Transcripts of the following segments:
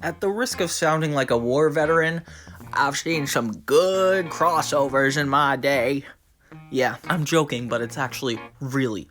At the risk of sounding like a war veteran, I've seen some good crossovers in my day. Yeah, I'm joking, but it's actually really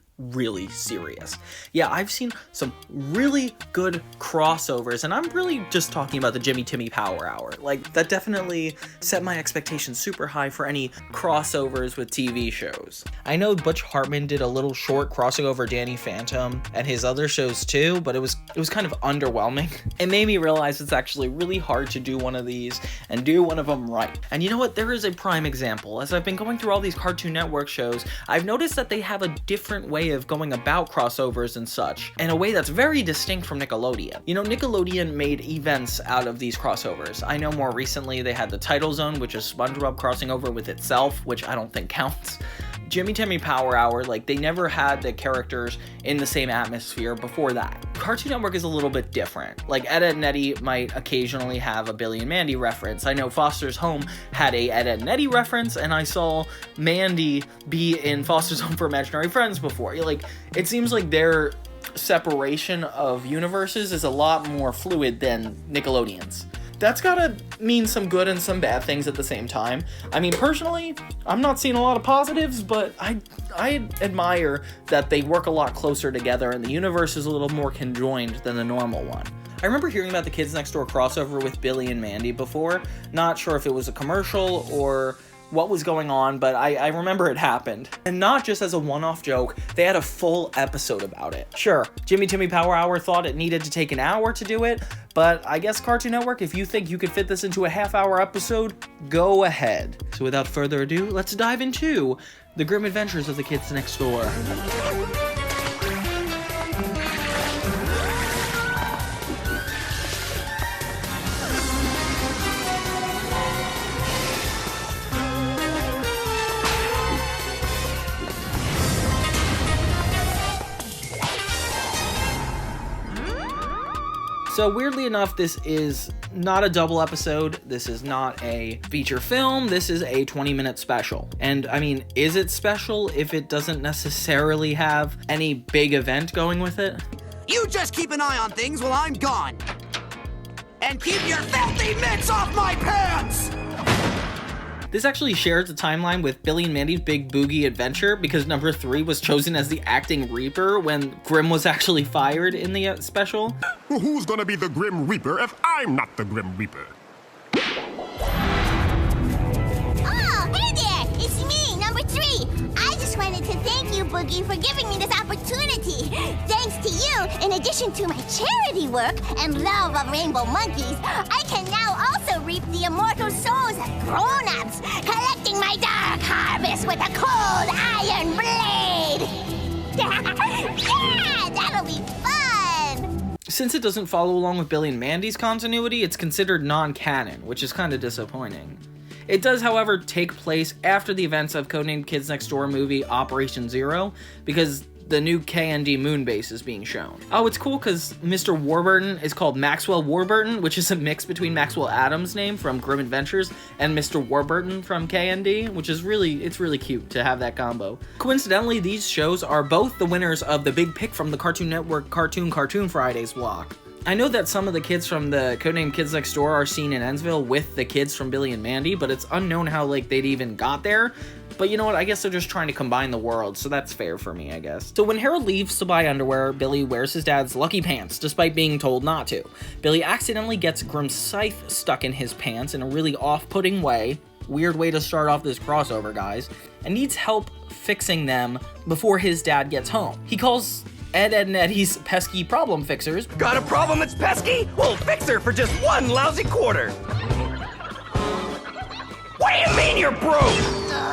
serious. Yeah, I've seen some really good crossovers, and I'm really just talking about the Jimmy Timmy Power Hour. Like, that definitely set my expectations super high for any crossovers with TV shows. I know Butch Hartman did a little short crossing over Danny Phantom and his other shows too, but it was kind of underwhelming. It made me realize it's actually really hard to do one of these and do one of them right. And you know what? There is a prime example. As I've been going through all these Cartoon Network shows, I've noticed that they have a different way of going about crossovers and such, in a way that's very distinct from Nickelodeon. You know, Nickelodeon made events out of these crossovers. I know more recently they had the Title Zone, which is SpongeBob crossing over with itself, which I don't think counts. Jimmy Timmy Power Hour, like, they never had the characters in the same atmosphere before that. Cartoon Network is a little bit different. Like, Ed, Edd and Eddy might occasionally have a Billy and Mandy reference. I know Foster's Home had a Ed, Edd and Eddy reference, and I saw Mandy be in Foster's Home for Imaginary Friends before. Like, it seems like their separation of universes is a lot more fluid than Nickelodeon's. That's gotta mean some good and some bad things at the same time. I mean, personally, I'm not seeing a lot of positives, but I admire that they work a lot closer together and the universe is a little more conjoined than the normal one. I remember hearing about the Kids Next Door crossover with Billy and Mandy before. Not sure if it was a commercial or what was going on, but I remember it happened. And not just as a one-off joke, they had a full episode about it. Sure, Jimmy Timmy Power Hour thought it needed to take an hour to do it, but I guess Cartoon Network, if you think you could fit this into a half-hour episode, go ahead. So without further ado, let's dive into the grim adventures of the Kids Next Door. So weirdly enough, this is not a double episode, this is not a feature film, this is a 20-minute special. And I mean, is it special if it doesn't necessarily have any big event going with it? You just keep an eye on things while I'm gone. And keep your filthy mitts off my pants! This actually shares a timeline with Billy and Mandy's Big Boogie Adventure because number 3 was chosen as the acting Reaper when Grim was actually fired in the special. Who's gonna be the Grim Reaper if I'm not the Grim Reaper? Oh, hey there! It's me, number 3. I just wanted to thank you, Boogie, for giving me this opportunity. Thanks to you, in addition to my charity work and love of rainbow monkeys, I can now also reap the immortal souls of grown-ups, collecting my dark harvest with a cold iron blade! Yeah, that'll be fun! Since it doesn't follow along with Billy and Mandy's continuity, it's considered non-canon, which is kind of disappointing. It does, however, take place after the events of Codename Kids Next Door movie Operation Zero, because the new KND moon base is being shown. Oh, it's cool because Mr. Warburton is called Maxwell Warburton, which is a mix between Maxwell Adams' name from Grim Adventures and Mr. Warburton from KND, which is it's really cute to have that combo. Coincidentally, these shows are both the winners of the Big Pick from the Cartoon Network Cartoon Fridays block. I know that some of the kids from the Codename Kids Next Door are seen in Ennsville with the kids from Billy and Mandy, but it's unknown how, like, they'd even got there. But you know what, I guess they're just trying to combine the world, so that's fair for me, I guess. So when Harold leaves to buy underwear, Billy wears his dad's lucky pants, despite being told not to. Billy accidentally gets Grim's scythe stuck in his pants in a really off-putting way. Weird way to start off this crossover, guys. And needs help fixing them before his dad gets home. He calls Ed, Edd and Eddy's pesky problem fixers. Got a problem that's pesky? We'll fix her for just one lousy quarter. What do you mean you're broke?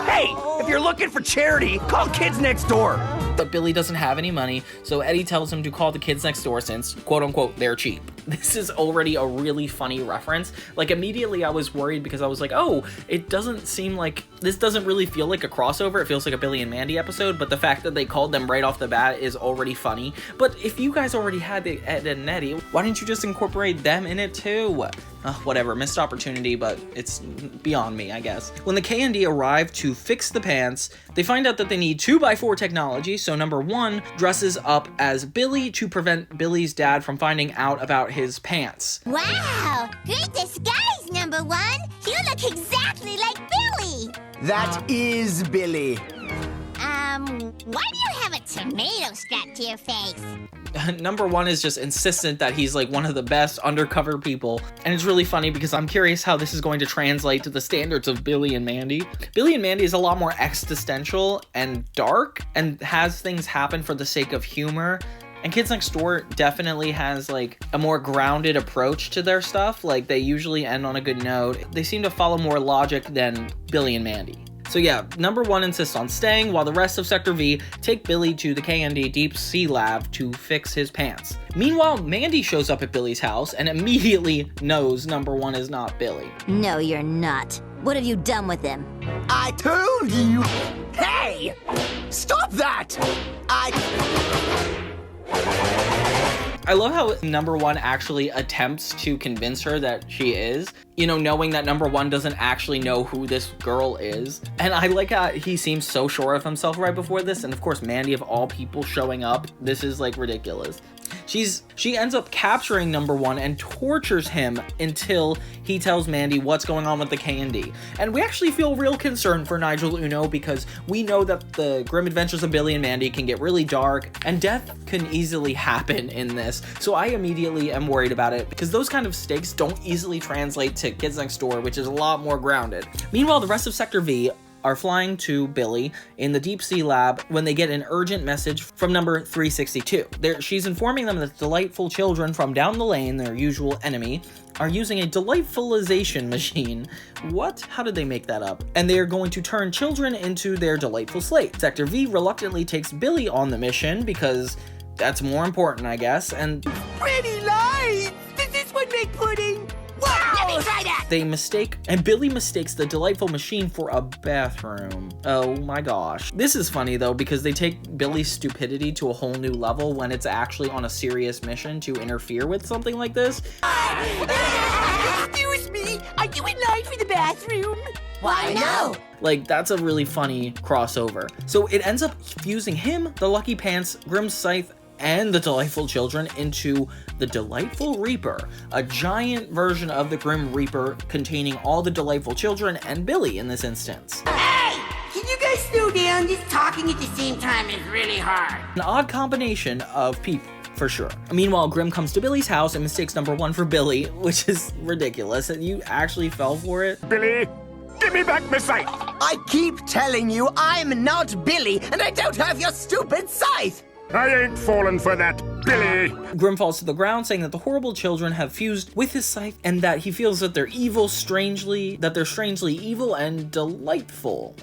Hey, if you're looking for charity, call Kids Next Door. But Billy doesn't have any money, so Eddie tells him to call the Kids Next Door since, quote-unquote, they're cheap. This is already a really funny reference. Like, immediately I was worried because I was like, oh, it doesn't seem like, this doesn't really feel like a crossover. It feels like a Billy and Mandy episode, but the fact that they called them right off the bat is already funny. But if you guys already had the Ed and Eddy, why didn't you just incorporate them in it too? Whatever, missed opportunity, but it's beyond me, I guess. When the K&D arrive to fix the pants, they find out that they need 2x4 technology, so number 1 dresses up as Billy to prevent Billy's dad from finding out about his pants. Wow, great disguise, number 1. You look exactly like Billy. That is Billy. Why do you have a tomato strapped to your face? Number 1 is just insistent that he's like one of the best undercover people, and it's really funny because I'm curious how this is going to translate to the standards of Billy and Mandy. Billy and Mandy is a lot more existential and dark and has things happen for the sake of humor. And Kids Next Door definitely has like a more grounded approach to their stuff. Like they usually end on a good note. They seem to follow more logic than Billy and Mandy. So yeah, number 1 insists on staying while the rest of Sector V take Billy to the K&D Deep Sea Lab to fix his pants. Meanwhile, Mandy shows up at Billy's house and immediately knows number 1 is not Billy. No, you're not. What have you done with him? I told you. Hey! Stop that! I love how number 1 actually attempts to convince her that she is, you know, knowing that number 1 doesn't actually know who this girl is. And I like how he seems so sure of himself right before this, and of course Mandy of all people showing up. This is like ridiculous. She ends up capturing number 1 and tortures him until he tells Mandy what's going on with the K&D. And we actually feel real concern for Nigel Uno because we know that the grim adventures of Billy and Mandy can get really dark and death can easily happen in this. So I immediately am worried about it because those kind of stakes don't easily translate to Kids Next Door, which is a lot more grounded. Meanwhile, the rest of Sector V are flying to Billy in the Deep Sea Lab when they get an urgent message from number 362. She's informing them that delightful children from down the lane, their usual enemy, are using a delightfulization machine. What? How did they make that up? And they are going to turn children into their delightful slate. Sector V reluctantly takes Billy on the mission because that's more important, I guess, and Pretty lights! Does this one make pudding? Wow! Let me try that! Billy mistakes the delightful machine for a bathroom. Oh my gosh. This is funny though, because they take Billy's stupidity to a whole new level when it's actually on a serious mission to interfere with something like this. Excuse me, are you in line for the bathroom? Why, no. Like, that's a really funny crossover. So it ends up fusing him, the Lucky Pants, Grim Scythe, and the Delightful Children into the Delightful Reaper, a giant version of the Grim Reaper containing all the Delightful Children and Billy in this instance. Hey! Can you guys slow down? Just talking at the same time is really hard. An odd combination of people, for sure. Meanwhile, Grim comes to Billy's house and mistakes number 1 for Billy, which is ridiculous. And you actually fell for it. Billy, give me back my sight. I keep telling you I'm not Billy, and I don't have your stupid scythe! I ain't falling for that, Billy. Grim falls to the ground, saying that the horrible children have fused with his scythe and that he feels that they're strangely evil and delightful.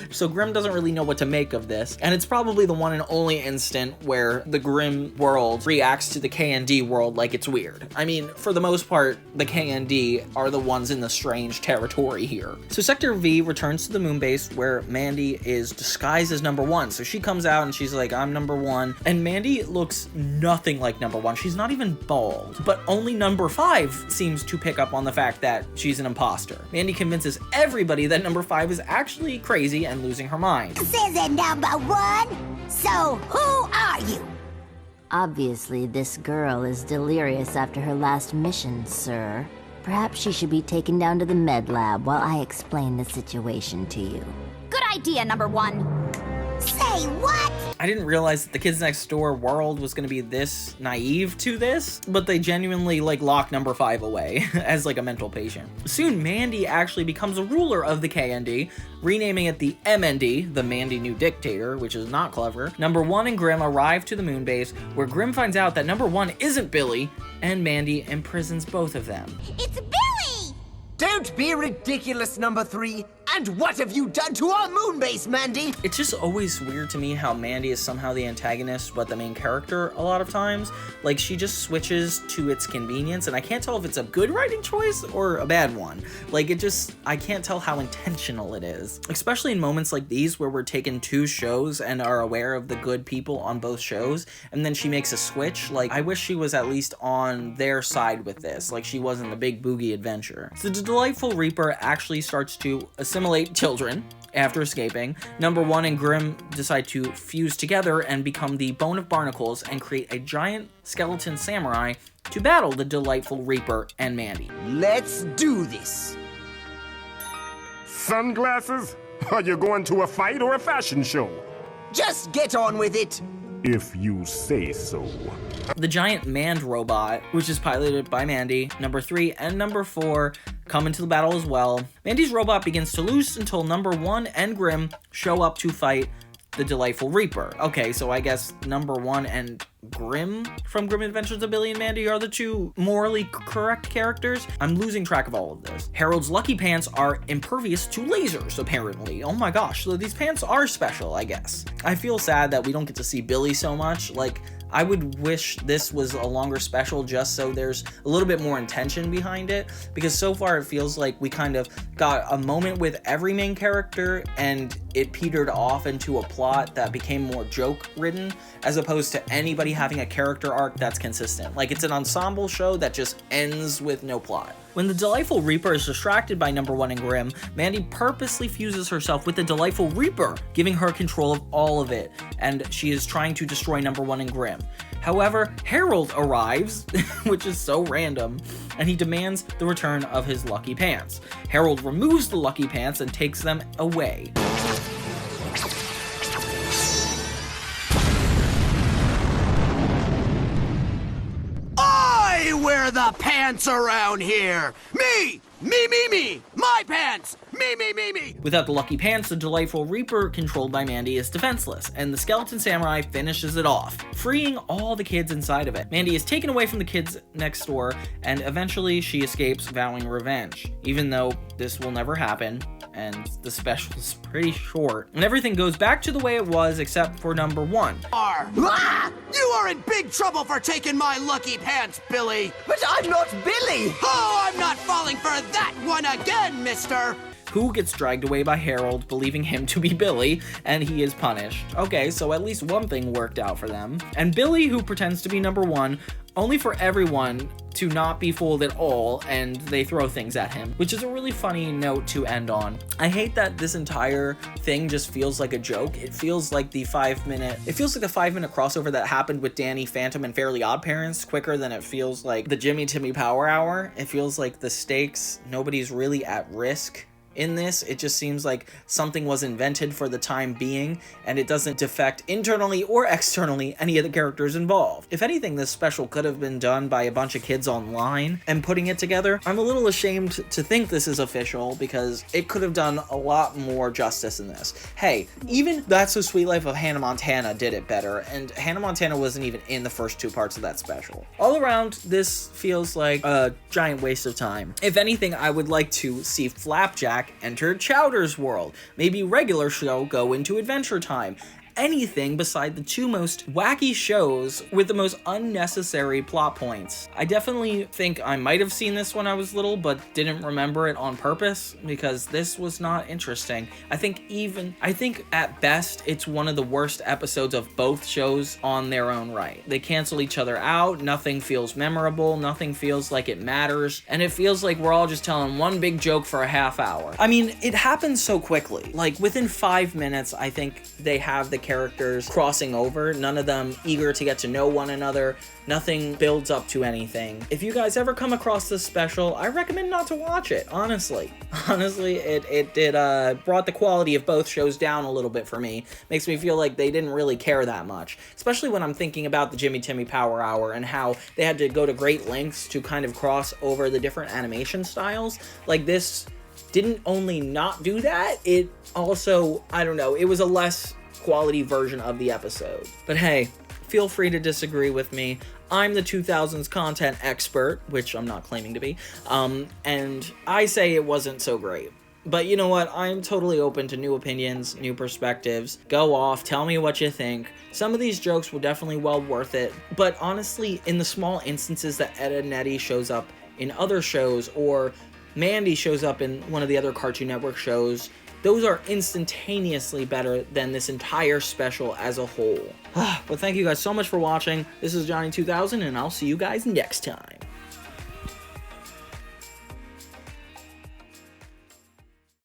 So Grim doesn't really know what to make of this, and it's probably the one and only instant where the Grim world reacts to the K&D world like it's weird. I mean, for the most part, the K&D are the ones in the strange territory here. So Sector V returns to the moon base where Mandy is disguised as number 1. So she comes out and she's like, I'm number 1. And Mandy looks nothing like number 1. She's not even bald. But only number 5 seems to pick up on the fact that she's an imposter. Mandy convinces everybody that number 5 is actually crazy and losing her mind. Says it, number 1. So, who are you? Obviously, this girl is delirious after her last mission, sir. Perhaps she should be taken down to the med lab while I explain the situation to you. Good idea, number 1. Say what? I didn't realize that the Kids Next Door world was going to be this naive to this, but they genuinely like lock number 5 away as like a mental patient. Soon, Mandy actually becomes a ruler of the K&D, renaming it the MND, the Mandy New Dictator, which is not clever. Number 1 and Grim arrive to the moon base, where Grim finds out that number 1 isn't Billy, and Mandy imprisons both of them. It's Billy! Don't be ridiculous, number 3. And what have you done to our moon base, Mandy? It's just always weird to me how Mandy is somehow the antagonist but the main character a lot of times. Like, she just switches to its convenience, and I can't tell if it's a good writing choice or a bad one. Like, I can't tell how intentional it is. Especially in moments like these where we're taking two shows and are aware of the good people on both shows, and then she makes a switch. Like, I wish she was at least on their side with this, like she wasn't the big boogie adventure. So the Delightful Reaper actually starts to assimilate children after escaping. Number 1 and Grimm decide to fuse together and become the Bone of Barnacles and create a giant skeleton samurai to battle the Delightful Reaper and Mandy. Let's do this. Sunglasses? Are you going to a fight or a fashion show? Just get on with it. If you say so. The giant manned robot, which is piloted by Mandy, number 3 and number 4 come into the battle as well. Mandy's robot begins to lose until number 1 and Grimm show up to fight the Delightful Reaper. Okay, so I guess number 1 and Grimm from Grimm Adventures of Billy and Mandy are the two morally correct characters. I'm losing track of all of this. Harold's lucky pants are impervious to lasers, apparently. Oh my gosh, so these pants are special, I guess. I feel sad that we don't get to see Billy so much. Like, I would wish this was a longer special just so there's a little bit more intention behind it, because so far it feels like we kind of got a moment with every main character and it petered off into a plot that became more joke-ridden as opposed to anybody having a character arc that's consistent. Like, it's an ensemble show that just ends with no plot. When the Delightful Reaper is distracted by number 1 and Grimm, Mandy purposely fuses herself with the Delightful Reaper, giving her control of all of it, and she is trying to destroy number 1 and Grimm. However, Harold arrives, which is so random, and he demands the return of his lucky pants. Harold removes the lucky pants and takes them away. I wear the pants around here. Me, my pants. Me. Without the lucky pants, the Delightful Reaper, controlled by Mandy, is defenseless, and the Skeleton Samurai finishes it off, freeing all the kids inside of it. Mandy is taken away from the kids next door, and eventually she escapes, vowing revenge, even though this will never happen, and the special is pretty short, and everything goes back to the way it was except for number 1. You are in big trouble for taking my lucky pants, Billy. But I'm not Billy! Oh, I'm not falling for that one again, mister. Who gets dragged away by Harold, believing him to be Billy, and he is punished. Okay, so at least one thing worked out for them. And Billy, who pretends to be number 1, only for everyone to not be fooled at all, and they throw things at him, which is a really funny note to end on. I hate that this entire thing just feels like a joke. It feels like the 5-minute crossover that happened with Danny Phantom and Fairly Odd Parents quicker than it feels like the Jimmy Timmy Power Hour. It feels like the stakes, nobody's really at risk in this. It just seems like something was invented for the time being, and it doesn't affect internally or externally any of the characters involved. If anything, this special could have been done by a bunch of kids online and putting it together. I'm a little ashamed to think this is official because it could have done a lot more justice in this. Hey, even That's So Sweet Life of Hannah Montana did it better, and Hannah Montana wasn't even in the first 2 parts of that special. All around, this feels like a giant waste of time. If anything, I would like to see Flapjack enter Chowder's world. Maybe regular show go into Adventure Time. Anything beside the 2 most wacky shows with the most unnecessary plot points. I definitely think I might have seen this when I was little, but didn't remember it on purpose because this was not interesting. I think at best, it's one of the worst episodes of both shows on their own right. They cancel each other out, nothing feels memorable, nothing feels like it matters, and it feels like we're all just telling one big joke for a half hour. I mean, it happens so quickly. Like, within 5 minutes, I think they have the characters crossing over, none of them eager to get to know one another, nothing builds up to anything. If you guys ever come across this special, I recommend not to watch it, honestly. It brought the quality of both shows down a little bit for me. Makes me feel like they didn't really care that much, especially when I'm thinking about the Jimmy Timmy Power Hour and how they had to go to great lengths to kind of cross over the different animation styles. Like, this didn't only not do that, it also, I don't know, it was a less quality version of the episode. But hey, feel free to disagree with me. I'm the 2000s content expert, which I'm not claiming to be, and I say it wasn't so great. But you know what? I'm totally open to new opinions, new perspectives. Go off, tell me what you think. Some of these jokes were definitely well worth it, but honestly, in the small instances that Ed and Eddie shows up in other shows, or Mandy shows up in one of the other Cartoon Network shows, those are instantaneously better than this entire special as a whole. But thank you guys so much for watching. This is Johnny 2000, and I'll see you guys next time.